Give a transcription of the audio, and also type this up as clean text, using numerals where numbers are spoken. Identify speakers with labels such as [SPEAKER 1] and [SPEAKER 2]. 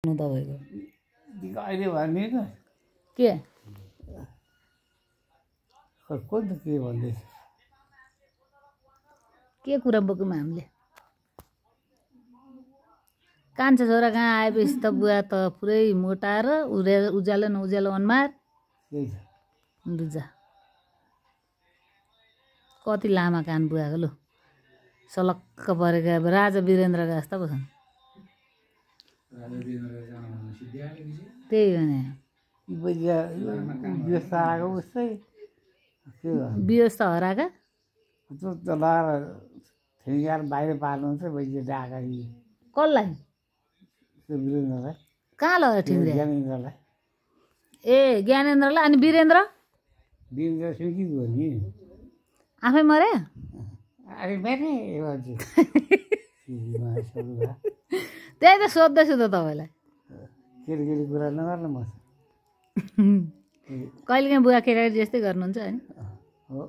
[SPEAKER 1] तपाईँको
[SPEAKER 2] अहिले भन्ने त
[SPEAKER 1] के
[SPEAKER 2] कोही त के भन्दैछ
[SPEAKER 1] के कुरा बोक्यौँ हामीले कान्छा छोरा कहाँ आएपछि त बुवा त पुरै मोटाएर उज्यालो नउज्यालो अनुहार
[SPEAKER 2] त्यही छ
[SPEAKER 1] बुझ्छ कति लामा कान बुवाको लु सलक्क परेका राजा वीरेन्द्रका जस्ता पो छन् त्यही हो नि
[SPEAKER 2] व्यवस्था आएको उस्तै के
[SPEAKER 1] व्यवस्था हराएका
[SPEAKER 2] लगाएर ठेगाएर बाहिर पार्नुहुन्छ बैजी डाका
[SPEAKER 1] कसलाई
[SPEAKER 2] त्यो वीरेन्द्रलाई
[SPEAKER 1] कहाँ लगेर ठिङ्ग्रे
[SPEAKER 2] ज्ञानेन्द्रलाई
[SPEAKER 1] ए ज्ञानेन्द्रलाई अनि वीरेन्द्र
[SPEAKER 2] वीरेन्द्र स्वीकृत भयो नि
[SPEAKER 1] आफै मरे
[SPEAKER 2] अरे मेरे
[SPEAKER 1] त्यही त सोध्दैछु त तपाईँलाई
[SPEAKER 2] केटी कुरा नगर्नु म
[SPEAKER 1] कहिलेकाहीँ बुवा केटाकेटी जस्तै गर्नुहुन्छ होइन
[SPEAKER 2] हो